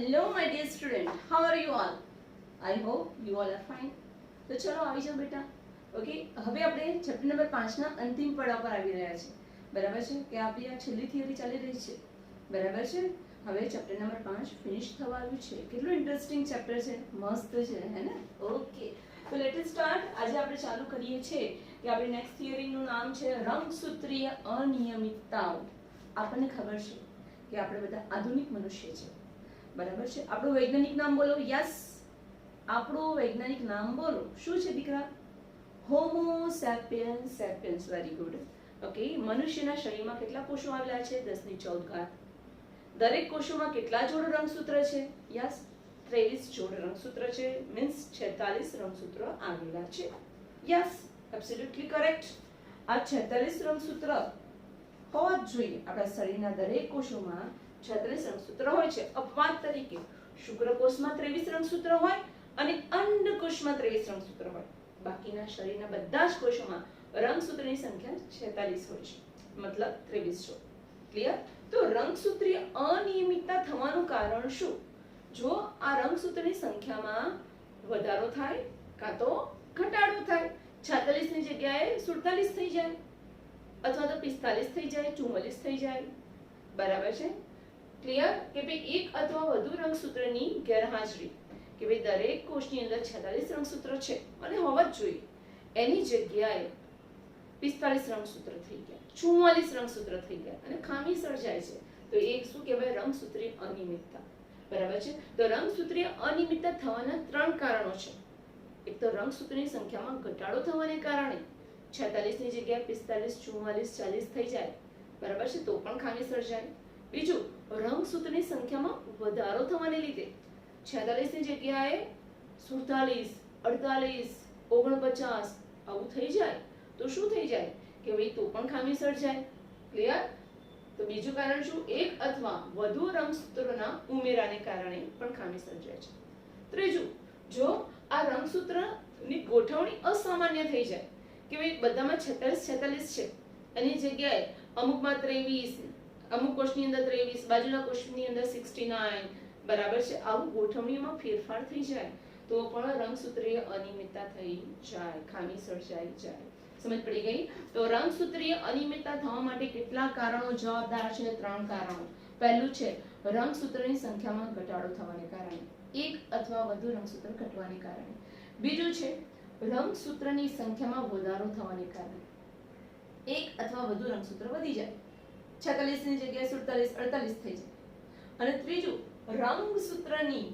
Hello my dear student, how are you all? I hope you all are fine. તો ચલો આવી જાઓ બેટા. ઓકે, હવે આપણે ચેપ્ટર નંબર 5 ના અંતિમ પડાવ પર આવી રહ્યા છે. બરાબર છે કે આપણી આ છેલ્લી થિયરી ચાલી રહી છે. બરાબર છે. હવે ચેપ્ટર નંબર 5 ફિનિશ થવા આવ્યું છે. કેટલું ઇન્ટરેસ્ટિંગ ચેપ્ટર છે, મસ્ત છે, હે ને? ઓકે, તો લેટ અસ સ્ટાર્ટ. આજે આપણે ચાલુ કરીએ છીએ કે આપણી નેક્સ્ટ થિયરીનું નામ છે રંગસૂત્રીય અનિયમિતતાઓ. આપણને ખબર છે કે આપણે બધા આધુનિક મનુષ્ય છે. બરાબર છે. આપણું વૈજ્ઞાનિક નામ બોલો. યસ, આપણું વૈજ્ઞાનિક નામ બોલો. શું છે દીકરા? Homo sapiens sapiens. Very good. Okay, મનુષ્યના શરીરમાં કેટલા કોષો આવેલા છે? 10 ની 14 ઘાત. દરેક કોષોમાં કેટલા જોડ રંગસૂત્ર છે? યસ, 23 જોડ રંગસૂત્ર છે. મીન્સ 46 રંગસૂત્ર આવેલા છે. Yes, absolutely correct. આ 46 રંગસૂત્ર હોવા જ જોઈએ. આપણા શરીરના દરેક કોષોમાં 36 રંગસૂત્ર હોય છે. અપવાદ તરીકે શુક્રકોષમાં 23 રંગસૂત્ર હોય અને અંડકોષમાં 23 રંગસૂત્ર હોય. બાકીના શરીરના બધા જ કોષોમાં રંગસૂત્રની સંખ્યા 46 હોય છે, મતલબ 23 જો. ક્લિયર? તો રંગસૂત્રીય અનિયમિતતા થવાનું કારણ શું? જો આ રંગસૂત્રની સંખ્યામાં વધારો થાય કાં તો ઘટાડો થાય. 46 ની જગ્યાએ 47 થઈ જાય અથવા તો 45 થઈ જાય, 44 થઈ જાય. બરાબર છે? ક્લિયર? કે ભાઈ એક અથવા વધુ રંગસૂત્રની ગેરહાજરી, કે ભાઈ દરેક કોષની અંદર 46 રંગસૂત્ર છે અને હોવા જ જોઈએ, એની જગ્યાએ 45 રંગસૂત્ર થઈ ગયા, 44 રંગસૂત્ર થઈ ગયા અને ખામી સર્જાય છે, તો એ શું કહેવાય? રંગસૂત્રીય અનિયમિતતા. બરાબર છે? તો રંગસૂત્રીય અનિયમિતતા થવાના 3 કારણો છે. એક તો રંગસૂત્રની સંખ્યામાં ઘટાડો થવાને કારણે 46 ની જગ્યાએ 45, 44, 40 થઈ જાય. બરાબર છે? તો પણ ખામી સર્જાય. બીજું, રંગસૂત્રની સંખ્યામાં વધારો થવાને લીધે 46 ની જગ્યાએ 47, 48, 49 આવું થઈ જાય તો શું થઈ જાય? કે ભાઈ તો પણ ખામી સર્જાય. ક્લિયર? તો બીજું કારણ શું? એક અથવા વધુ રંગસૂત્રોના ઉમેરાને કારણે પણ ખામી સર્જાય છે. ત્રીજું, જો આ રંગસૂત્રની ગોઠવણી અસામાન્ય થઈ જાય, કે ભાઈ બધામાં 46 છે એની જગ્યાએ અમુકમાં 23, અમુક કોષની અંદર 23, બાજુના કોષની અંદર 69. બરાબર છે? આવું ગોઠવણીમાં ફેરફાર થઈ જાય તો પણ રંગસૂત્રીય અનિયમિતતા થઈ જાય, ખામી સર્જાઈ જાય. સમજ પડી ગઈ? તો રંગસૂત્રીય અનિયમિતતા થવા માટે કેટલા કારણો જવાબદાર છે? 3 કારણો. પહેલું છે રંગસૂત્રની સંખ્યામાં ઘટાડો થવાને કારણે, એક અથવા વધુ રંગસૂત્ર ઘટવાને કારણે. બીજું છે રંગસૂત્રની સંખ્યામાં વધારો થવાને કારણે, એક અથવા વધુ રંગસૂત્ર વધી જાય, 46 ની જગ્યાએ 47, 48 થઈ જાય. અને ત્રીજું, રંગસૂત્રની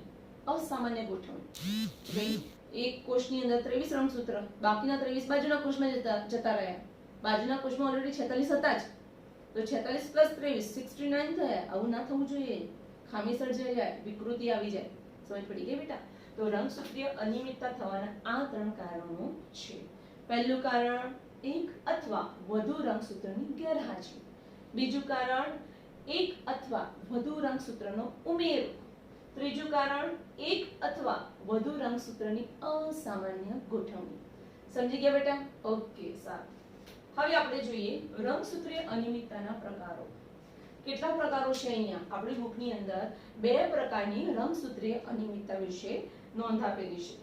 અસામાન્ય ગોઠવણી. એક કોષની અંદર 23 રંગસૂત્ર, બાકીના 23 બાજુના કોષમાં જતા રહ્યા. બાજુના કોષમાં ઓલરેડી 46 હતા જ, તો 46 + 23 69 થયા. આવું ના થવું જોઈએ. ખામી સર્જાઈ જાય, વિકૃતિ આવી જાય. સમજ પડી ગઈ બેટા? તો રંગસૂત્રીય અનિયમિતતા થવાના આ 3 કારણો છે. પહેલું કારણ, એક અથવા વધુ રંગસૂત્રની ગેરહાજરી. બીજું કારણ, એક અથવા વધુ રંગસૂત્રનો ઉમેરો. ત્રીજું કારણ, એક અથવા વધુ રંગસૂત્રની અસામાન્ય ગોઠવણી. સમજી ગયા બેટા? ઓકે, સારું. હવે આપણે જોઈએ રંગસૂત્રીય અનિયમિતતાના પ્રકારો. કેટલા પ્રકારો છે? અહીંયા આપણી બુકની અંદર 2 પ્રકારની રંગસૂત્રીય અનિયમિતતા વિશે નોંધ આપેલી છે.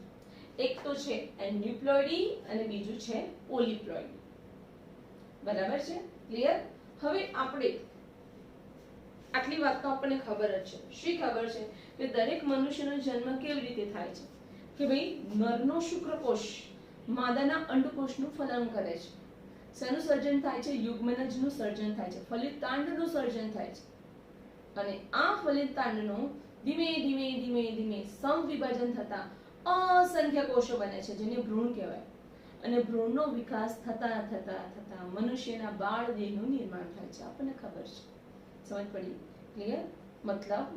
એક તો છે એન્યુપ્લોઇડી અને બીજું છે પોલિપ્લોઇડી. બરાબર છે? ક્લિયર? હવે આપણે આટલી વાત તો આપણને ખબર જ છે. શી ખબર છે? કે દરેક મનુષ્યનો જન્મ કેવી રીતે થાય છે? કે ભાઈ નરનો શુક્રકોષ માદાના અંડકોષનું ફલન કરે છે. શેનું સર્જન થાય છે? યુગ્મનજનું સર્જન થાય છે, ફલિતાંડનું સર્જન થાય છે. અને આ ફલિતાંડનું ધીમે ધીમે ધીમે ધીમે સમવિભાજન થતા અસંખ્ય કોષો બને છે, જેને ભ્રૂણ કહેવાય. અને ભ્રૂણનો વિકાસ થતા થતા થતા મનુષ્યના બાળ દેહનું નિર્માણ થાય છે. આપણને ખબર છે. સમજ પડી? ક્લિયર? મતલબ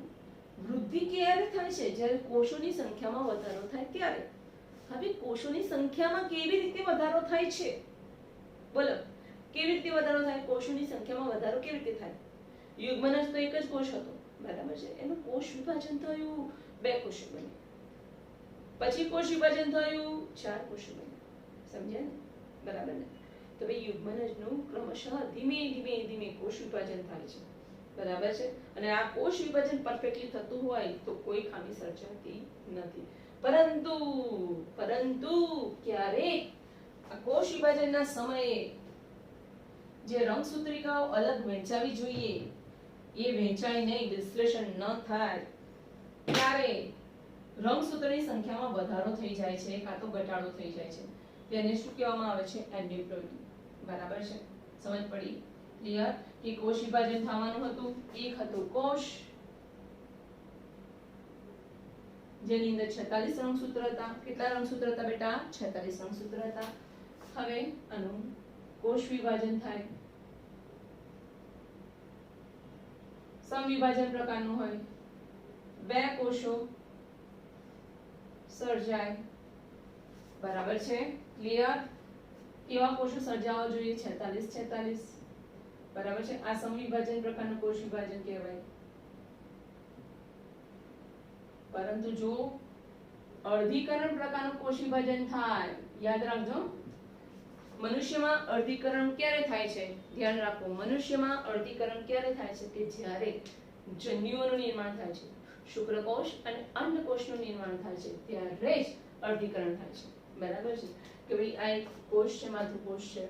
વૃદ્ધિ ક્યારે થાય છે? જ્યારે કોષોની સંખ્યામાં વધારો થાય ત્યારે. હવે કોષોની સંખ્યામાં કેવી રીતે વધારો થાય છે? બોલો, કેવી રીતે વધારો થાય? કોષોની સંખ્યામાં વધારો કેવી રીતે થાય? યુગ્મનજ તો એક જ કોષ હતો. બરાબર છે? એનું કોષ વિભાજન થયું, 2 કોષો બન્યા. પછી કોષ વિભાજન થયું, 4 કોષો બન્યા. સમજ્યા ને? બરાબર ને? તો ભાઈ યુગ્મનજનું ક્રમશઃ ધીમે ધીમે ધીમે કોષ વિભાજન થાય છે. બરાબર છે. અને આ કોષ વિભાજન પરફેક્ટલી થતું હોય તો કોઈ ખામી સર્જાતી નથી. પરંતુ ક્યારેક આ કોષ વિભાજનના સમયે જે રંગસૂત્રિકાઓ અલગ વહેંચાવી જોઈએ એ વહેંચાઈ નહીં, વિશ્લેષણ ન થાય ત્યારે રંગસૂત્રની સંખ્યામાં વધારો થઈ જાય છે કાં તો ઘટાડો થઈ જાય છે. તેને શું કહેવામાં આવે છે? એન્ડિપ્લોઇડી. બરાબર છે, સમજ પડી? ક્લિયર? કે કોષ વિભાજન થવાનું હતું, એક હતું કોષ જેની અંદર 46 રંગસૂત્ર હતા. કેટલા રંગસૂત્ર હતા બેટા? 46 રંગસૂત્ર હતા. હવે આનું કોષ વિભાજન થાય, સમવિભાજન પ્રકારનું હોય, બે કોષો સર્જાય. બરાબર છે, ક્લિયર? કેવા કોષો સર્જાવા જોઈએ? 46. બરાબર છે. આ સમવિભાજન પ્રકારનું કોષ વિભાજન કહેવાય. પરંતુ જો અર્ધીકરણ પ્રકારનું કોષ વિભાજન થાય, યાદ રાખજો, મનુષ્યમાં અર્ધીકરણ ક્યારે થાય છે? ધ્યાન રાખો, મનુષ્યમાં અર્ધીકરણ ક્યારે થાય છે? કે જ્યારે જન્યુઓનું નિર્માણ થાય છે, શુક્રકોષ અને અંડકોષનું નિર્માણ થાય છે ત્યારે જ અર્ધીકરણ થાય છે. બરાબર છે કે ભાઈ આ એક કોષ છે, માતૃકોષ છે.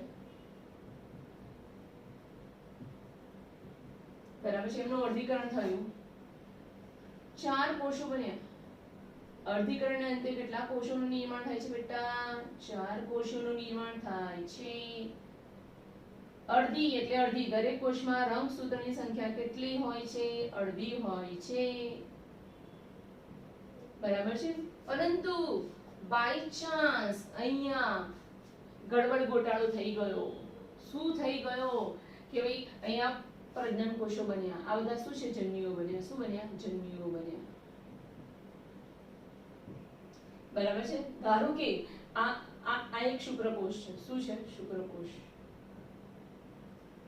બરાબર છે. એમનું અર્ધીકરણ થયું, 4 કોષો બન્યા. અર્ધીકરણના અંતે કેટલા કોષોનું નિર્માણ થાય છે બેટા? 4 કોષોનું નિર્માણ થાય છે. અડધી એટલે અડધી. દરેક કોષમાં રંગસૂત્રની સંખ્યા કેટલી હોય છે? અડધી હોય છે. બરાબર છે. પરંતુ બાય ચાન્સ અહીંયા ગડબડ ગોટાળો થઈ ગયો. શું થઈ ગયો? કે ભાઈ અહીંયા પ્રજનન કોષો બન્યા. આ બધા શું છે? જન્યુઓ બન્યા. શું બન્યા? જન્યુઓ બન્યા. બરાબર છે. ધારો કે આ એક શુક્રકોષ છે. શું છે? શુક્રકોષ.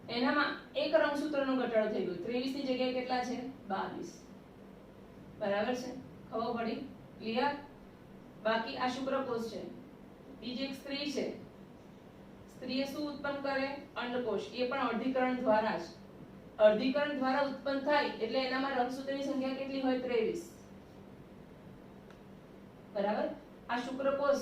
એનામાં એક રંગસૂત્રનો ઘટાડો થઈ ગયો. 23 ની જગ્યાએ કેટલા છે? 22. બરાબર છે, ખબર પડી? ક્લિયર? બાકી આ શુક્રકોષ છે. બીજી એક સ્ત્રી છે. સ્ત્રીએ શું ઉત્પન્ન કરે? અંડકોષ. એ પણ અર્ધીકરણ દ્વારા જ. અર્ધીકરણ દ્વારા ઉત્પન્ન થાય એટલે એનામાં રંગસૂત્રની સંખ્યા કેટલી હોય? 23. બરાબર. આ શુક્રકોષ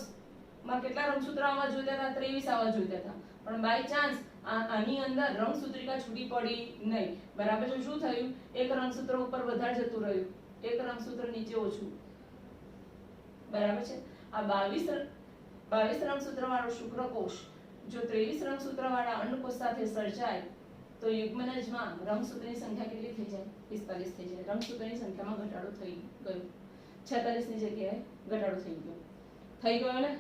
માં કેટલા રંગસૂત્ર આવવા જોઈતા હતા? 23 આવવા જોઈતા હતા. પણ બાય ચાન્સ આની અંદર રંગસૂત્રિકા છૂટી પડી નહીં. બરાબર છે. શું થયું? એક રંગસૂત્ર ઉપર વધારે જતું રહ્યું, એક રંગસૂત્ર નીચે ઓછું. બરાબર છે. આ 22 રંગસૂત્ર વાળો શુક્રકોષ જો 23 રંગસૂત્ર વાળા અંડકોષ સાથે સર્જાય તો યુગ્મનજમાં રંગસૂત્રની સંખ્યા કેટલી થઈ જાય? 45 થઈ જાય. રંગસૂત્રની સંખ્યામાં ઘટાડો થઈ ગયો. 46 ની જગ્યાએ ઘટાડો થઈ ગયો. થઈ ગયો ને?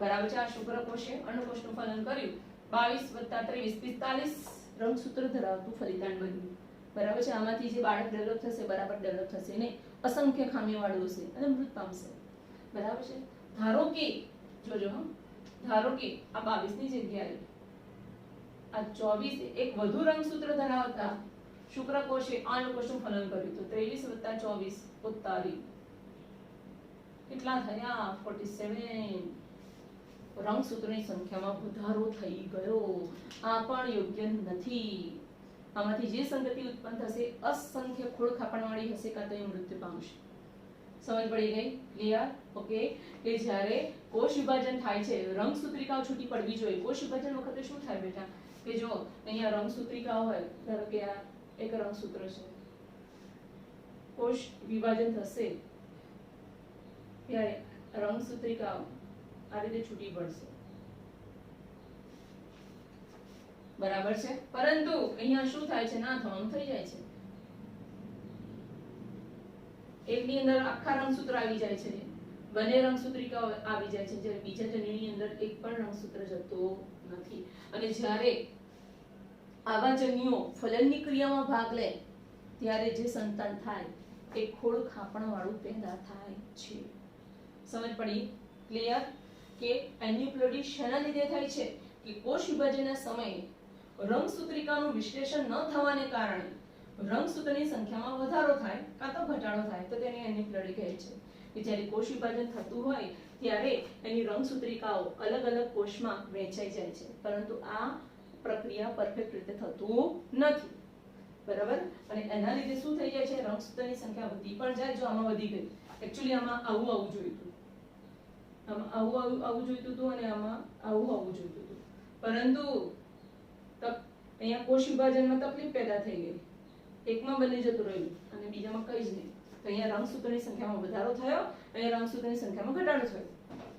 બરાબર છે. આ શુક્રકોષે અંડકોષનું ફલન કર્યું. 22 + 23 45 રંગસૂત્ર ધરાવતું ફલિતાંડ બન્યું. બરાબર છે. આમાંથી જે બાળક ડેવલપ થશે બરાબર ડેવલપ થશે નહીં, અસંખ્ય ખામીવાળું હશે અને મૃત પામશે. બરાબર છે. ધારો કે જોજો, ધારો કે આ 22 ની જગ્યાએ આ 24 એક વધુ રંગસૂત્ર ધરાવતા શુક્રકોષે અંડકોષનું ફલન કર્યું તો 23 + 24 45 કેટલા થયા? 47. રંગસૂત્રની સંખ્યામાં વધારો થઈ ગયો. આ પણ યોગ્ય નથી. આમાંથી જે સંગતિ ઉત્પન્ન થશે અસંખ્ય ખોળ ખાપણવાળી હશે કાં તો એ મૃત્યુ પામશે. સમજ પડી ગઈ? ક્લિયર? ઓકે. કે જ્યારે કોષ વિભાજન થાય છે, રંગસૂત્રિકાઓ છૂટી પડવી જોઈએ. કોષ વિભાજન વખતે શું થાય બેટા? કે જો અહીંયા રંગસૂત્રિકાઓ હોય, ધારો કે આ એક રંગસૂત્ર છે, કોષ વિભાજન થશે ત્યારે રંગસૂત્રિકાઓ આ રીતે છૂટી પડશે. બરાબર છે. પરંતુ અહીંયા શું થાય છે? ના થવાનું થઈ જાય છે. એકની અંદર આખા રંગસૂત્ર આવી જાય છે, બંને રંગસૂત્રિકાઓ આવી જાય છે, જ્યારે બીજા જન્યુની અંદર એક પણ રંગસૂત્ર જતો નથી. અને જ્યારે આવા જન્યુઓ ફલનની ક્રિયામાં ભાગ લે ત્યારે જે સંતાન થાય એ ખોળ ખાપણવાળું પેદા થાય છે. સમજ પડી? ક્લિયર? કે એન્યુપ્લોઇડી શેના લીધે થાય છે? કે કોષ વિભાજનના સમયે રંગસૂત્રિકાનું વિશ્લેષણ ન થવાને કારણે રંગસૂત્રની સંખ્યામાં વધારો થાય કાં તો ઘટાડો થાય તો તેને એન્યુપ્લોઇડી કહે છે. કે જ્યારે કોષ વિભાજન થતું હોય ત્યારે એની રંગસૂત્રિકાઓ અલગ અલગ કોષમાં વહેંચાઈ જાય છે, પરંતુ આ પ્રક્રિયા પરફેક્ટ રીતે થતું નથી. બરાબર. અને એના લીધે શું થઈ જાય છે, રંગસૂત્રની સંખ્યા વધી પણ જાય. જો આમાં વધી ગઈ, એકચ્યુઅલી આમાં આવું જોઈતું, આમાં આવું જોઈતું હતું અને આમાં આવું જોઈતું હતું, પરંતુ અહીંયા કોષ વિભાજનમાં તકલીફ પેદા થઈ ગઈ. એકમાં બની જતું રહ્યું અને બીજામાં કઈ જ નહીં. તો અહીંયા રંગસૂત્રની સંખ્યામાં વધારો થયો, અહીંયા રંગસૂત્રની સંખ્યામાં ઘટાડો થયો.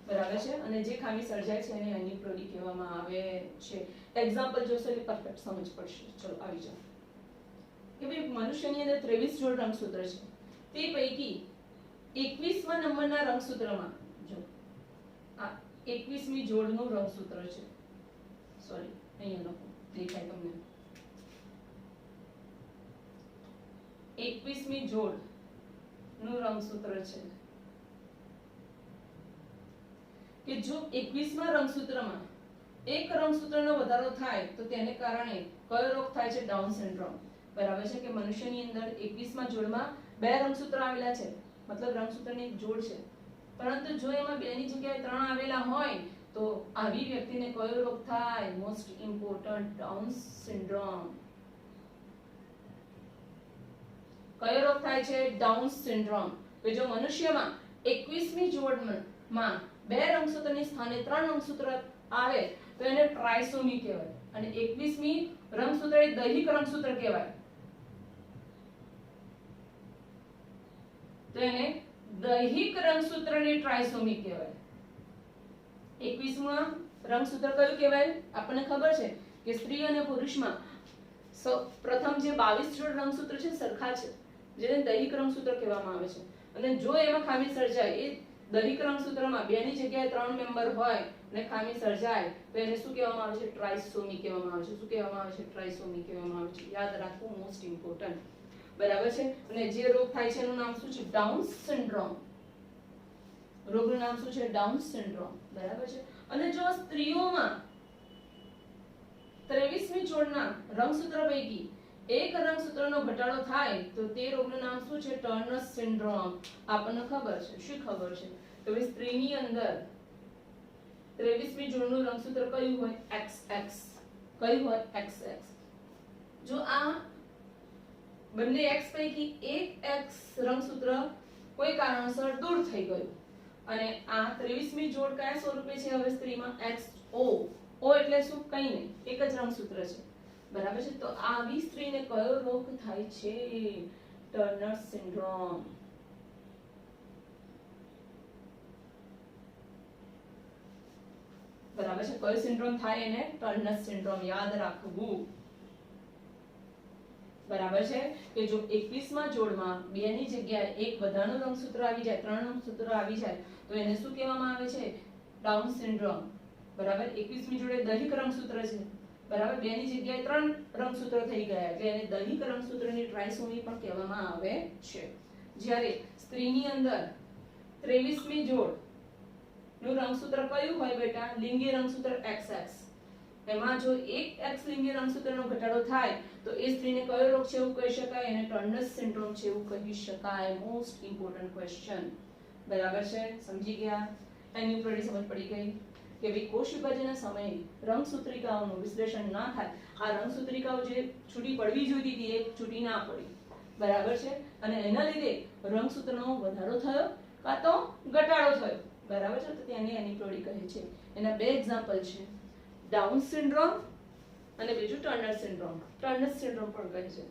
બરાબર છે. અને જે ખામી સર્જાય છે એને એનિપ્લોઇડી કહેવામાં આવે છે. એક્ઝામ્પલ જોશો એટલે પરફેક્ટ સમજ પડશે. ચલો આવી જાઓ કે ભાઈ મનુષ્યની અંદર 23 જોડ રંગસૂત્ર છે. તે પૈકી 21મા નંબરના રંગસૂત્રમાં, જો આ 21મી જોડનું રંગસૂત્ર છે. સોરી, અહીંયા લખો, દેખાય તમને. 21મી જોડનું રંગસૂત્ર છે કે જો 21મા રંગસૂત્રમાં એક રંગસૂત્રનો વધારો થાય તો તેને કારણે કયો રોગ થાય છે, ડાઉન સિન્ડ્રોમ. બરાબર છે. કે મનુષ્યની અંદર 21મા જોડમાં બે રંગસૂત્ર આવેલા છે, મતલબ રંગસૂત્રની એક જોડ છે, પરંતુ જો એમાં બે ની જગ્યાએ ત્રણ આવેલા હોય તો આવી વ્યક્તિને કયો રોગ થાય, મોસ્ટ ઇમ્પોર્ટન્ટ, ડાઉન સિન્ડ્રોમ. કયો રોગ થાય છે, ડાઉન સિન્ડ્રોમ. કે જો મનુષ્યમાં 21મી જોડમાં બે રંગસૂત્રની સ્થાને ત્રણ રંગસૂત્ર આવે તો એને ટ્રાયસોમી કહેવાય. અને 21મી રંગસૂત્ર એ દૈહિક રંગસૂત્ર કહેવાય, તો એને દૈહિક રંગસૂત્રની ટ્રાયસોમી કહેવાય. 21માં રંગસૂત્ર કયું કહેવાય, આપણને ખબર છે કે સ્ત્રી અને પુરુષમાં પ્રથમ જે 22 જોડ રંગસૂત્ર છે સરખા છે, જેને દૈહિક રંગસૂત્ર કહેવામાં આવે છે. અને જો એમાં ખામી સર્જાય, એ દૈહિક રંગસૂત્રમાં બે ની જગ્યાએ ત્રણ મેમ્બર હોય અને ખામી સર્જાય તો એને શું કહેવામાં આવે છે, ટ્રાયસોમી કહેવામાં આવે છે. શું કહેવામાં આવે છે, ટ્રાયસોમી કહેવામાં આવે છે. યાદ રાખવું, મોસ્ટ ઇમ્પોર્ટન્ટ. બરાબર છે. અને જે રોગ થાય છે એનું નામ શું છે, ડાઉન સિન્ડ્રોમ. રોગનું નામ શું છે, ડાઉન સિન્ડ્રોમ. બરાબર છે. અને જો સ્ત્રીઓમાં 23મી જોડના રંગસૂત્ર પૈકી એક રંગસૂત્રનો ઘટાડો થાય તો તે રોગનું નામ શું છે, ટર્નર સિન્ડ્રોમ. આપણને ખબર છે, શું ખબર છે કે ભાઈ સ્ત્રીની અંદર 23મી જોડનું રંગસૂત્ર કયું હોય, XX. કયું હોય, XX. જો આ બંને X પૈકી એક X રંગસૂત્ર કોઈ કારણસર દૂર થઈ ગયું અને આ 23મી જોડ કયા સ્વરૂપે છે હવે સ્ત્રીમાં, XO. O એટલે શું, કંઈ નહીં, એક જ રંગસૂત્ર છે. બરાબર છે. તો આવી સ્ત્રીને કયો રોગ થાય છે, ટર્નર સિન્ડ્રોમ. બરાબર છે. કયો સિન્ડ્રોમ થાય એને, ટર્નર સિન્ડ્રોમ. યાદ રાખવું. બરાબર છે. કે જો 21મા જોડમાં બે ની જગ્યાએ એક વધારાનું રંગસૂત્ર આવી જાય, ત્રણ રંગસૂત્ર આવી જાય તો એને શું કહેવામાં આવે છે, ડાઉન સિન્ડ્રોમ. બરાબર. 21મી જોડે દૈહિક રંગસૂત્ર છે, બરાબર, બે ની જગ્યાએ ત્રણ રંગસૂત્ર થઈ ગયા એટલે એને દૈહિક રંગસૂત્રની ટ્રાયસોમી પણ કહેવામાં આવે છે. જ્યારે સ્ત્રીની અંદર 23મી જોડ નું રંગસૂત્ર કયું હોય બેટા, લિંગી રંગસૂત્ર XX. એમાં જો એક X લિંગી રંગસૂત્રનો ઘટાડો થાય તો એ સ્ત્રીને કયો રોગ છે એવું કહી શકાય, એને ટર્નર સિન્ડ્રોમ છે એવું કહી શકાય. Most important question. બરાબર છે, સમજી ગયા. એની ઉપર સમજ પડી ગઈ કે ભાઈ કોષ વિભાજનના સમયે રંગસૂત્રિકાઓનું વિશ્લેષણ ના થાય. આ રંગસૂત્રિકાઓ જે છૂટી પડવી જોઈતી હતી એ છૂટી ના પડી. બરાબર છે. અને એના લીધે રંગસૂત્રનો વધારો થયો કાં તો ઘટાડો થયો. બરાબર છે. તો તેને એનિપ્લોઇડી કહે છે. એના બે એક્ઝામ્પલ છે, ડાઉન સિન્ડ્રોમ અને બીજું ટર્નર સિન્ડ્રોમ. ટર્નર સિન્ડ્રોમ પણ કહે છે.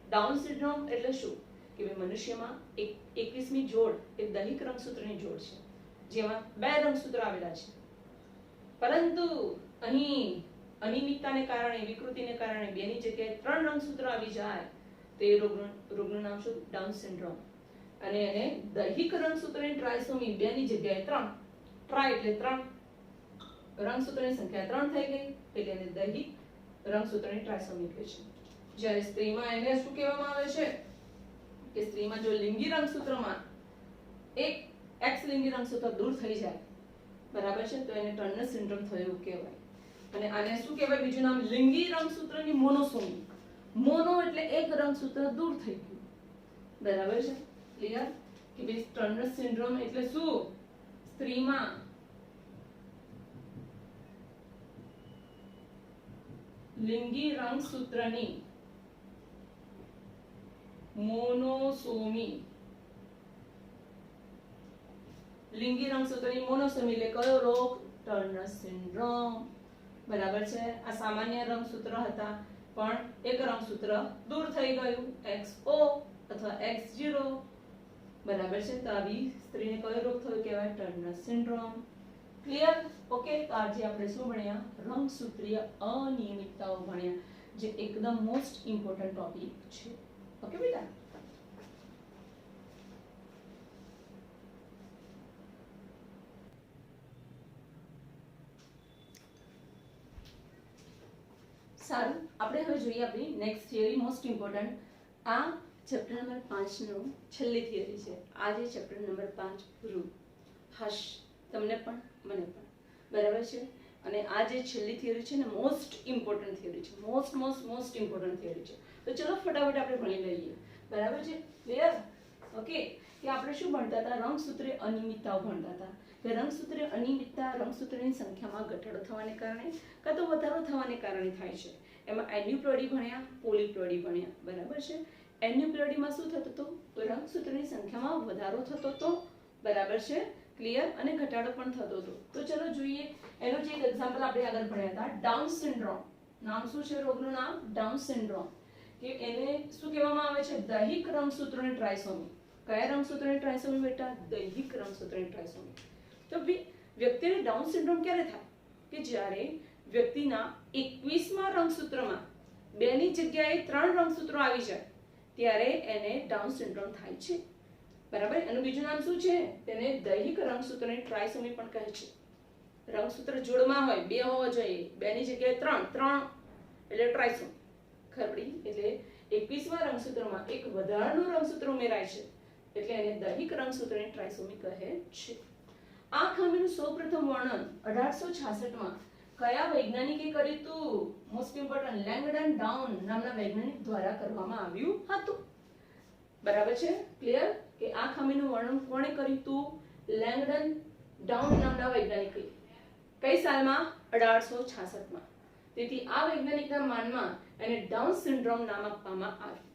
ડાઉન સિન્ડ્રોમ એટલે શું કે ભાઈ મનુષ્યમાં 21મી જોડ એ દૈહિક રંગસૂત્રની જોડ છે, જેમાં બે રંગસૂત્ર આવેલા છે, પરંતુ અહીં અનિયમિતતાને કારણે, વિકૃતિને કારણે બે ની જગ્યાએ ત્રણ રંગસૂત્ર આવી જાય તે રોગનું નામ શું, ડાઉન સિન્ડ્રોમ. અને એને દૈહિક રંગસૂત્રની ટ્રાયસોમી, બે ની જગ્યાએ ત્રણ, ટ્રાય એટલે ત્રણ, રંગસૂત્રની સંખ્યા ત્રણ થઈ ગઈ એટલે એને દૈહિક રંગસૂત્રની ટ્રાયસોમી કહે છે. જ્યારે સ્ત્રીમાં એને શું કહેવામાં આવે છે કે સ્ત્રીમાં જો લિંગી રંગસૂત્રમાં એક X લિંગી રંગસૂત્ર દૂર થઈ જાય, બરાબર છે, તો એને ટર્નર સિન્ડ્રોમ થયું કહેવાય. અને આને શું કહેવાય, બીજું નામ લિંગી રંગસૂત્રની મોનોસોમી. મોનો એટલે એક રંગસૂત્ર દૂર થઈ ગયું. બરાબર છે, ક્લિયર. કે ભાઈ ટર્નર સિન્ડ્રોમ એટલે શું, સ્ત્રીમાં લિંગી રંગસૂત્રની મોનોસોમી, લિંગી રંગસૂત્રની મોનોસોમી એટલે કયો રોગ? Turner syndrome. બરાબર છે. આ સામાન્ય રંગસૂત્ર હતા પણ એક રંગસૂત્ર દૂર થઈ ગયું, XO અથવા X0. બરાબર છે. તો આવી સ્ત્રીને કયો રોગ થયો કહેવાય? Turner syndrome. ક્લિયર? ઓકે. તો આજે આપણે શું ભણ્યા? રંગસૂત્રીય અનિયમિતતાઓ ભણ્યા, જે એકદમ મોસ્ટ ઇમ્પોર્ટન્ટ ટોપિક છે. ઓકે બેટા. સારું, આપણે હવે જોઈએ આપણી નેક્સ્ટ થિયરી, મોસ્ટ ઇમ્પોર્ટન્ટ. આ ચેપ્ટર નંબર 5 નું છેલ્લી થિયરી છે. આજે ચેપ્ટર નંબર 5 પૂરું હશ, તમને પણ મને પણ. બરાબર છે. અને આ જે છેલ્લી થિયરી છે ને, મોસ્ટ ઇમ્પોર્ટન્ટ થિયરી છે, મોસ્ટ ઇમ્પોર્ટન્ટ થિયરી છે. તો ચલો ફટાફટ આપણે ભણી લઈએ. બરાબર છે. ક્લિયર? ઓકે. કે આપણે શું ભણતા હતા? રંગસૂત્રીય અનિયમિતતાઓ ભણતા હતા. કે રંગસૂત્રીય અનિયમિતતા રંગસૂત્રની સંખ્યામાં ઘટાડો થવાને કારણે કાં તો વધારો થવાને કારણે થાય છે. એમાં એન્યુપ્લોઇડી ભણ્યા, પોલિપ્લોઇડી ભણ્યા. બરાબર છે. એન્યુપ્લોઇડીમાં શું થતું હતું? રંગસૂત્રની સંખ્યામાં વધારો થતો હતો. બરાબર છે. ક્લિયર? અને ઘટાડો પણ થતો હતો. તો ચલો જોઈએ. એનું જે એક એક્ઝામ્પલ આપણે આગળ ભણ્યા હતા, ડાઉન સિન્ડ્રોમ. નામ શું છે રોગનું નામ? Down syndrome. કે એને શું કહેવામાં આવે છે? દૈહિક રંગસૂત્રોની ટ્રાયસોમી. કયા રંગસૂત્રોની ટ્રાયસોમી બેટા? દૈહિક રંગસૂત્રોની ટ્રાયસોમી. તો વ્યક્તિને ડાઉન સિન્ડ્રોમ ક્યારે થાય? કે જ્યારે વ્યક્તિના 21મા રંગસૂત્રમાં 2 ની જગ્યાએ 3 રંગસૂત્રો આવી જાય ત્યારે એને ડાઉન સિન્ડ્રોમ થાય છે. બરાબર. એનું બીજું નામ શું છે? તેને દૈહિક રંગસૂત્રોની ટ્રાયસોમી પણ કહે છે. રંગસૂત્ર જોડમાં હોય, 2 હોવા જોઈએ, 2 ની જગ્યાએ 3 એટલે ટ્રાયસોમી. ખબર પડી? એટલે 21મા રંગસૂત્રમાં એક વધારાનું રંગસૂત્ર ઉમેરાય છે એટલે એને દૈહિક રંગસૂત્રોની ટ્રાયસોમી કહે છે. આ ખામીનું સૌપ્રથમ વર્ણન 1866માં કયા વૈજ્ઞાનિકે કર્યું હતું? મોસ્ટ ઇમ્પોર્ટન્ટ, લેંગડન ડાઉન નામના વૈજ્ઞાનિક દ્વારા કરવામાં આવ્યું હતું. બરાબર છે. ક્લિયર? કે આ ખામીનું વર્ણન કોણે કર્યું હતું? લેંગડન ડાઉન નામના વૈજ્ઞાનિકે. કઈ સાલમાં? 1866માં. તેથી આ વૈજ્ઞાનિકના માનમાં એને ડાઉન સિન્ડ્રોમ નામ આપવામાં આવ્યું.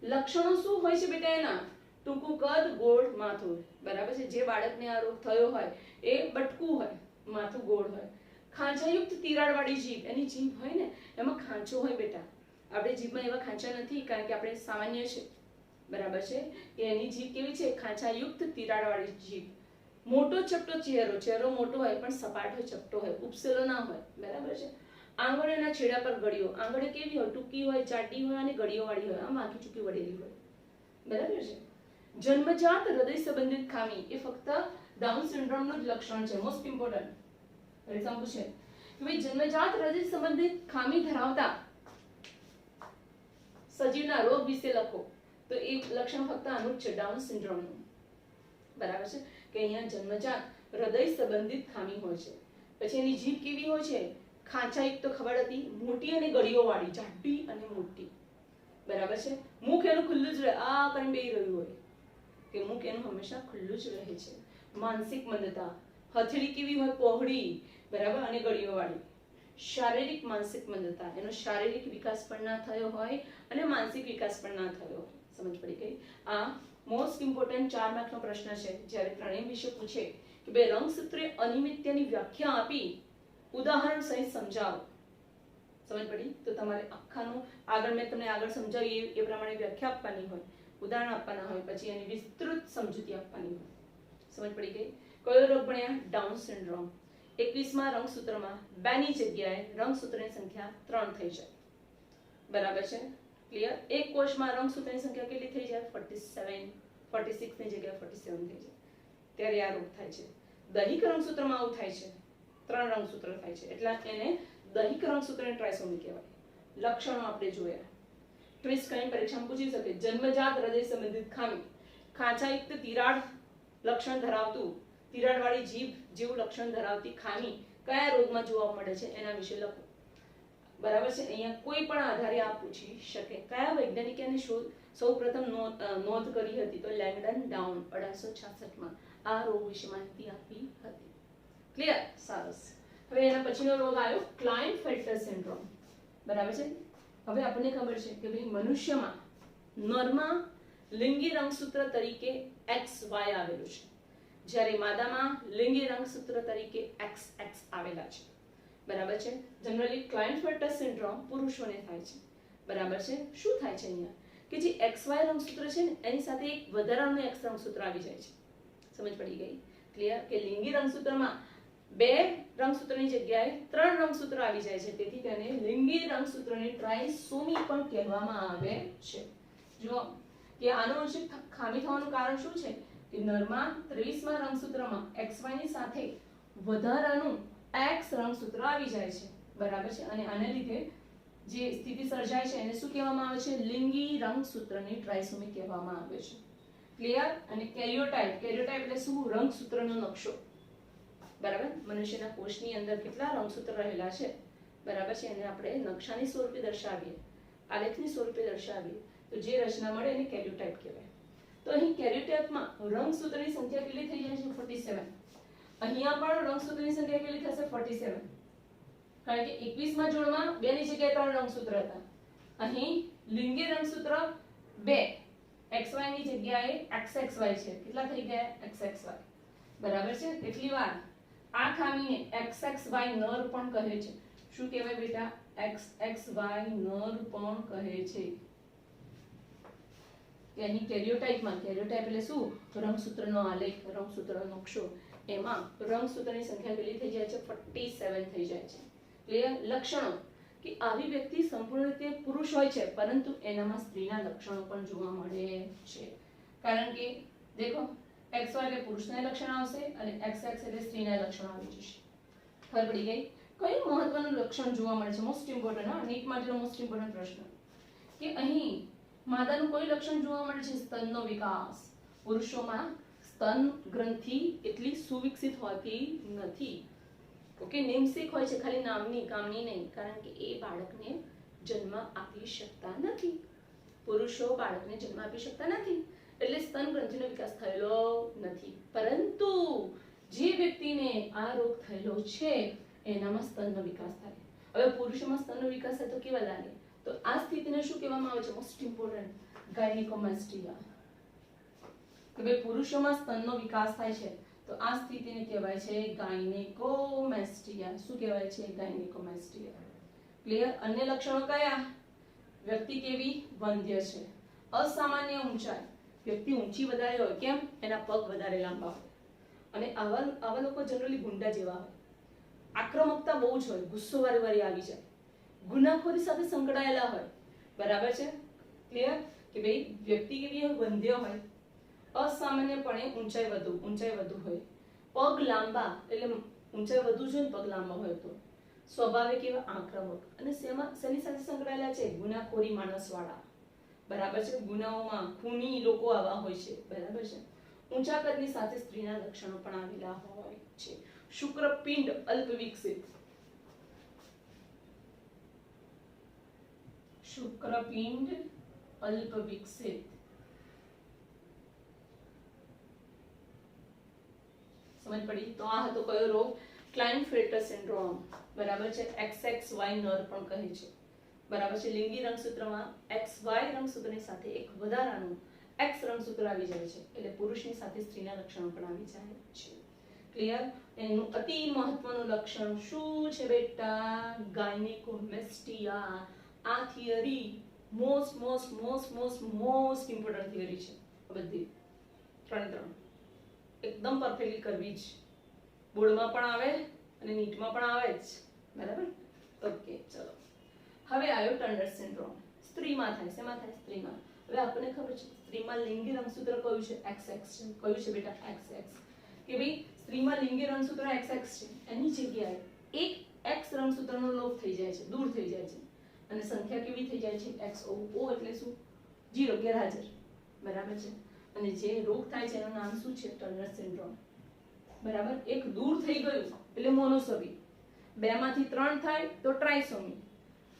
લક્ષણો શું હોય છે બેટા એના? ટૂંકું કદ, ગોળ માથું. બરાબર છે. જે બાળકને આ રોગ થયો હોય એ બટકું હોય, માથું ગોળ હોય. ખાંચાયુક્ત તિરાડવાળી જીભ. એની જીભ હોય ને એમાં ખાંચો હોય બેટા. આપણે જીભમાં એવા ખાંચા નથી કારણ કે આપણે સામાન્ય છે. બરાબર છે. કે એની જીભ કેવી છે? ખાંચાયુક્ત તિરાડવાળી જીભ. મોટો ચપટો ચહેરો. ચહેરો મોટો હોય પણ સપાટ હોય, ચપટો હોય, ઉપસેલો ના હોય. બરાબર છે. આંગળીઓના છેડા પર ગળીઓ. આંગળી કેવી હોય? ટૂંકી હોય, જાડી હોય અને ગળીઓવાળી હોય. આમ આખી ચૂકી વળેલી હોય. બરાબર છે. જન્મજાત હૃદય સંબંધિત ખામી એ ફક્ત ડાઉન સિન્ડ્રોમનું જ લક્ષણ છે. મોસ્ટ ઇમ્પોર્ટન્ટ એક્ઝામ પૂછે કે ભાઈ જન્મજાત હૃદય સંબંધિત ખામી ધરાવતા સજીવના રોગ વિશે લખો. તો એ લક્ષણ ફક્ત આનું જ છે, ડાઉન સિન્ડ્રોમનું. બરાબર છે. કે અહીંયા જન્મજાત હૃદય સંબંધિત ખામી હોય છે. પછી એની જીભ કેવી હોય છે? ખાંચાયુક્ત. તો ખબર હતી, મોટી અને ગળીઓવાળી, જાડી અને મોટી. બરાબર છે. મુખ એનું ખુલ્લું જ રહે, આ કરીને બેહી રહ્યું હોય કે મુખ એનું હંમેશા ખુલ્લું જ રહે છે. માનસિક મંદતા. હથેળી કેવી હોય? પહોળી. બરાબર. અને ગળીઓવાળી. શારીરિક માનસિક મંદતા. એનો શારીરિક વિકાસ પણ ના થયો હોય અને માનસિક વિકાસ પણ ના થયો હોય. સમજ પડી ગઈ? આ મોસ્ટ ઇમ્પોર્ટન્ટ 4 માર્કનો પ્રશ્ન છે. જ્યારે ત્રણેય વિશે પૂછે કે બે રંગસૂત્રીય અનિયમિતતાની વ્યાખ્યા આપી ઉદાહરણ સહિત સમજાવો. સમજ પડી? તો તમારે આખાનું આગળ મેં તમને આગળ સમજાવી એ પ્રમાણે વ્યાખ્યા આપવાની હોય, ઉદાહરણ આપવાના હોય, પછી એની વિસ્તૃત સમજૂતી આપવાની હોય. સમજ પડી ગઈ? કયો રોગ ભણ્યા? Down syndrome. 21મા રંગસૂત્રમાં 2 ની જગ્યાએ રંગસૂત્રની સંખ્યા 3 થઈ જાય. બરાબર છે. ક્લિયર? એક કોષમાં રંગસૂત્રની સંખ્યા કેટલી થઈ જાય? 47. 46 ની જગ્યાએ 47 થઈ જાય. ત્યારે આ રોગ થાય છે. દૈહિક રંગસૂત્રમાં આવું થાય છે. 3 રંગસૂત્ર થાય છે એટલે એને દૈહિક રંગસૂત્રની ટ્રાયસોમી કહેવાય. લક્ષણો આપણે જોયા. ક્વિઝ કરીને પરીક્ષામાં પૂછી શકે. જન્મજાત હૃદય સંબંધિત ખામી. ખાંચાયુક્ત તિરાડ લક્ષણ ધરાવતું, તિરાડવાળી જીભ જેવું લક્ષણ ધરાવતી ખામી કયા રોગમાં જોવા મળે છે એના વિશે લખો. બરાબર છે. અહીંયા કોઈ પણ આધારે આ પૂછી શકે. કયા વૈજ્ઞાનિકે આની સૌપ્રથમ નોંધ કરી હતી? તો લેંગડન ડાઉન 1866માં આ રોગ વિશે માહિતી આપી હતી. ક્લિયર? સરસ. હવે એના પછીનો રોગ આવ્યો ક્લાઇનફેલ્ટર સિન્ડ્રોમ. બરાબર છે. હવે આપણને ખબર છે કે ભાઈ મનુષ્યમાં નરમાં લિંગી રંગસૂત્ર તરીકે XY આવેલું છે, જ્યારે માદામાં લિંગી રંગસૂત્ર તરીકે XX આવેલા છે, બરાબર છે. જનરલી ક્લાઇનફેલ્ટર સિન્ડ્રોમ પુરુષોને થાય છે, બરાબર છે. શું થાય છે અહીંયા કે જે XY રંગસૂત્ર છે ને એની સાથે એક વધારાનું X રંગસૂત્ર આવી જાય છે. સમજ પડી ગઈ? ક્લિયર? કે લિંગી રંગસૂત્રમાં 2 રંગસૂત્રની જગ્યાએ 3 રંગસૂત્ર આવી જાય છે, તેથી તેને લિંગી રંગસૂત્રની ટ્રાઇસોમી પણ કહેવામાં આવે છે. જો કે આનુવંશિક ખામી થવાનું કારણ શું છે કે નરમાં 23મા રંગસૂત્રમાં XY ની સાથે વધારાનું X રંગસૂત્ર આવી જાય છે, બરાબર છે. અને આને લીધે જે સ્થિતિ સર્જાય છે એને શું કહેવામાં આવે છે? લિંગી રંગસૂત્રની ટ્રાઇસોમી કહેવામાં આવે છે. ક્લિયર? અને કેરિયોટાઇપ એટલે શું? રંગસૂત્રનો નકશો, બરાબર. મનુષ્યના કોષની અંદર કેટલા રંગસૂત્ર રહેલા છે, બરાબર છે, એને આપણે નકશાની સ્વરૂપે દર્શાવીએ, આલેખની સ્વરૂપે દર્શાવીએ તો જે રચના મળે એને કેરિયોટાઇપ કહેવાય. તો અહીં કેરિયોટાઇપમાં રંગસૂત્રની સંખ્યા કેટલી થઈ જાય છે? 47. અહીંયા પણ રંગસૂત્રની સંખ્યા કેટલી થશે? 47. કારણ કે 21મા જોડમાં 2 ની જગ્યાએ 3 રંગસૂત્ર હતા. અહીં લિંગી રંગસૂત્ર 2, XY ની જગ્યાએ XXY છે. કેટલા થઈ ગયા? XXY, બરાબર છે. કેટલી વાર આ ખામીને XXY નર પણ કહે છે. શું કહેવાય બેટા? XXY નર પણ કહે છે. કે અહીં કેરિયોટાઇપ એટલે શું? રંગસૂત્રનો આલેખ, રંગસૂત્રનો નકશો. એમાં રંગસૂત્રની સંખ્યા કેટલી થઈ જાય છે? 47 થઈ જાય છે. ક્લિયર? લક્ષણો કે આવી વ્યક્તિ સંપૂર્ણ રીતે પુરુષ હોય છે, પરંતુ એનામાં સ્ત્રીના લક્ષણો પણ જોવા મળે છે. કારણ કે દેખો XY એટલે પુરુષના લક્ષણ આવશે અને XX એટલે સ્ત્રીના લક્ષણ આવી જશે. ખબર પડી ગઈ? કયું મહત્વનું લક્ષણ જોવા મળે છે? મોસ્ટ ઇમ્પોર્ટન્ટ, હા, નીટ માટેનો મોસ્ટ ઇમ્પોર્ટન્ટ પ્રશ્ન કે અહીં માદાનું કોઈ લક્ષણ જોવા મળે છે? સ્તનનો વિકાસ. પુરુષોમાં સ્તન ગ્રંથિ એટલી સુવિકસિત હોતી નથી. ઓકે, નેમસેક હોય છે, ખાલી નામની, કામની નહીં, કારણ કે એ બાળકને જન્મ આપી શકતા નથી. પુરુષો બાળકને જન્મ આપી શકતા નથી, એટલે સ્તન ગ્રંથિનો વિકાસ થયેલો નથી. પરંતુ જે વ્યક્તિને આ રોગ થયેલો છે એનામાં સ્તનનો વિકાસ થાય. હવે પુરુષોમાં સ્તનનો વિકાસ થાય તો કેવા લાગે? તો આ સ્થિતિને શું કહેવામાં આવે છે? Most important, gynaecomastia. કે ભાઈ પુરુષોમાં સ્તનનો વિકાસ થાય છે તો આ સ્થિતિને કહેવાય છે ગાયનેકોમાસ્ટિયા. શું કહેવાય છે? ગાયનેકોમાસ્ટિયા. ક્લિયર? અન્ય લક્ષણો કયા? વ્યક્તિ કેવી? વંધ્ય છે. અસામાન્ય ઊંચાઈ, વ્યક્તિ ઊંચી વધારે હોય, કેમ? એના પગ વધારે લાંબા હોય. અને આવા લોકો જનરલી ગુંડા જેવા હોય. આક્રમકતા બહુ જ હોય, ગુસ્સો વારે આવી જાય, ગુનાખોરી સાથે સંકળાયેલા હોય, બરાબર છે. ક્લિયર? કે ભાઈ વ્યક્તિ કેવી હોય? વંધ્ય હોય. અસામાન્યપણે ઊંચાઈ વધુ હોય. પગ લાંબા એટલે ઊંચાઈ વધુ છે ને પગ લાંબા હોય તો સ્વભાવે કેવા? આક્રમક. અને શેની સાથે સંકળાયેલા છે? ગુનાખોરી માણસવાળા, બરાબર છે. ગુનાઓમાં ખૂની લોકો આવા હોય છે, બરાબર છે. ઊંચા કદની સાથે સ્ત્રીના લક્ષણો પણ આવેલા હોય છે. શુક્રપિંડ અલ્પ વિકસિત. શુક્રપિંડ અલ્પ વિકસિત. સમજ પડી? તો આ હતો કયો રોગ? ક્લાઇનફેલ્ટર સિન્ડ્રોમ, બરાબર છે. XXY નર પણ કહે છે, બરાબર છે. લિંગી રંગસૂત્રમાં XY રંગસૂત્રની સાથે એક વધારાનું X રંગસૂત્ર આવી જાય છે, એટલે પુરુષની સાથે સ્ત્રીના લક્ષણો પણ આવી જાય છે. ક્લિયર? એનું અતિ મહત્વનું લક્ષણ શું છે બેટા? ગાયનેકોમેસ્ટિયા. આ થિયરી મોસ્ટ ઇમ્પોર્ટન્ટ થિયરી છે. બધી 3 એકદમ પરફેક્ટલી કરવી જ. બોર્ડમાં પણ આવે અને નીટમાં પણ આવે જ, બરાબર? ઓકે, ચલો. હવે આવ્યો ટર્નર સિન્ડ્રોમ. સ્ત્રીમાં થાય. શેમાં થાય? સ્ત્રીમાં. હવે આપણને ખબર છે સ્ત્રીમાં લિંગી રંગસૂત્ર કયું છે? XX છે. કયું છે બેટા? XX. કે ભાઈ સ્ત્રીમાં લિંગી રંગસૂત્ર XX છે, એની જગ્યાએ એક X રંગસૂત્રનો લોપ થઈ જાય છે, દૂર થઈ જાય છે, અને સંખ્યા કેવી થઈ જાય છે? XO. O એટલે શું? 0, ગેરહાજર, બરાબર છે. અને જે રોગ થાય છે એનું નામ શું છે? ટર્નર સિન્ડ્રોમ, બરાબર. એક દૂર થઈ ગયું એટલે મોનોસોમી. 2 માંથી 3 થાય તો ટ્રાઇસોમી.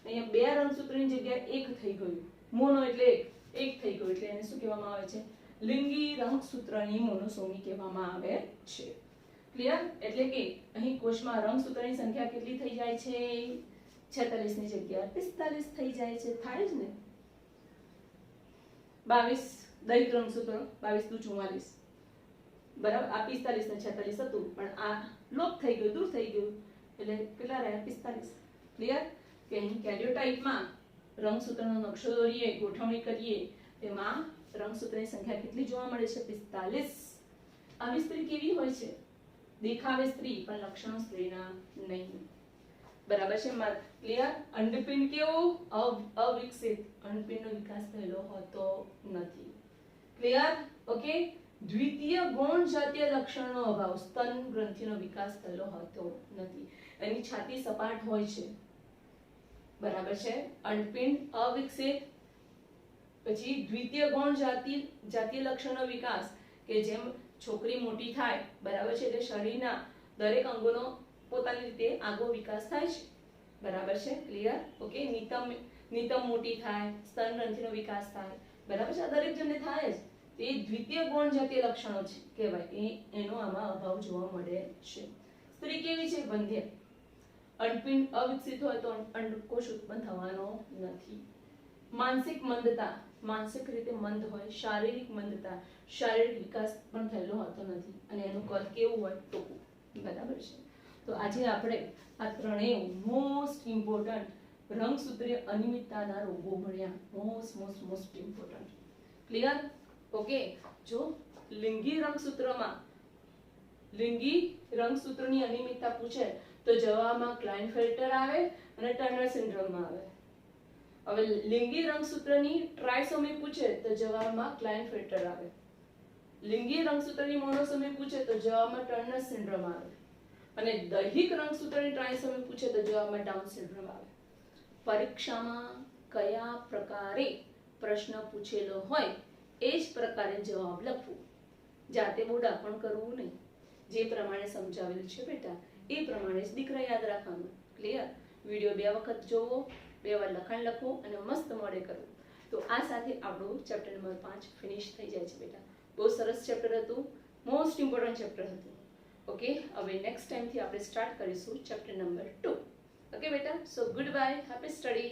અહીંયા 2 રંગસૂત્રની જગ્યાએ 1 થઈ ગયું. મોનો એટલે 1 થઈ ગયું, એટલે એને શું કહેવામાં આવે છે? લિંગી રંગસૂત્રની મોનોસોમી કહેવામાં આવે છે. ક્લિયર? એટલે કે અહીં કોષમાં રંગસૂત્રની સંખ્યા કેટલી થઈ જાય છે? 46 ની જગ્યાએ 45 થઈ જાય છે. થાય જ ને? 22 દૈહિક રંગસૂત્રો 22 દુ 44, બરાબર. આ 45 ને 46 હતું, પણ આ લોપ થઈ ગયું, દૂર થઈ ગયું, એટલે કેટલા રહ્યા? 45. ક્લિયર? કે અહીં કાર્યોટાઇપમાં રંગસૂત્રનો નકશો દોરીએ, ગોઠવણી કરીએ, તેમાં રંગસૂત્રની સંખ્યા કેટલી જોવા મળે છે? 45. આવી સ્ત્રી કેવી હોય છે? દેખાવે સ્ત્રી, પણ લક્ષણો સ્ત્રીના નહીં. બરાબર છે? ક્લિયર? અંડપિંડ કેવું? અવિકસિત. અંડપિંડનો વિકાસ થયેલો હોતો નથી. ક્લિયર? ઓકે. દ્વિતીય ગૌણ જાતીય લક્ષણનો અભાવ, સ્તન ગ્રંથિનો વિકાસ થયેલો હોતો નથી. એની છાતી સપાટ હોય છે. બરાબર છે? અંડપિંડ અવિકસિત. પછી દ્વિતીય ગૌણ જાતીય લક્ષણનો વિકાસ, કે જેમ છોકરી મોટી થાય, બરાબર છે, એટલે શરીરના દરેક અંગોનો પોતાની રીતે આગો વિકાસ થાય છે. બરાબર છે? ક્લિયર? ઓકે. નિતંબ મોટી થાય, સ્તન ગ્રંથિનો વિકાસ થાય, બરાબર છે, આ દરેક જણને થાય જ. એ દ્વિતીય ગૌણ જાતીય લક્ષણો છે કહેવાય, એનો આમાં અભાવ જોવા મળે છે. સ્ત્રી કેવી છે? વંધ્ય. અંડપિંડ અવિકસિત હોય તો અંડકોશ ઉત્પન્ન થવાનો નથી. માનસિક મંદતા, માનસિક રીતે મંદ હોય. શારીરિક મંદતા, શારીરિક વિકાસ પણ થયેલો હોતો નથી, અને એનું કદ કેવું હોય? ટૂંકું. બરાબર છે? તો આજે આપણે આ ત્રણેય મોસ્ટ ઇમ્પોર્ટન્ટ રંગસૂત્રીય અનિયમિતતાના રોગો ભણ્યા. Most important. ક્લિયર? ઓકે. જો લિંગી રંગસૂત્રની અનિયમિતતા પૂછે તો જવાબમાં ક્લાઇનફેલ્ટર આવે અને ટર્નર સિન્ડ્રોમ આવે. હવે લિંગી રંગસૂત્રની ટ્રાયસોમી પૂછે તો જવાબમાં ક્લાઇનફેલ્ટર આવે. લિંગી રંગસૂત્રની મોનોસોમી પૂછે તો જવાબમાં ટર્નર સિન્ડ્રોમ આવે. અને દૈહિક રંગસૂત્રની ટ્રાયસોમી પૂછે તો જવાબમાં ડાઉન સિન્ડ્રોમ આવે. પરીક્ષામાં કયા પ્રકારે પ્રશ્ન પૂછેલો હોય એ જ પ્રકારે જવાબ લખવું. જાતે બહુ ડાપણ કરવું નહીં. જે પ્રમાણે સમજાવેલું છે બેટા, એ પ્રમાણે જ દીકરા યાદ રાખવાનું. ક્લિયર? વિડીયો 2 વખત જોવો, 2 વાર લખાણ લખો અને મસ્ત મોડે કરવું. તો આ સાથે આપણું ચેપ્ટર નંબર 5 ફિનિશ થઈ જાય છે બેટા. બહુ સરસ ચેપ્ટર હતું, મોસ્ટ ઇમ્પોર્ટન્ટ ચેપ્ટર હતું. ઓકે. હવે નેક્સ્ટ ટાઈમથી આપણે સ્ટાર્ટ કરીશું ચેપ્ટર નંબર 2. ઓકે બેટા? સો ગુડ બાય, હેપી સ્ટડી.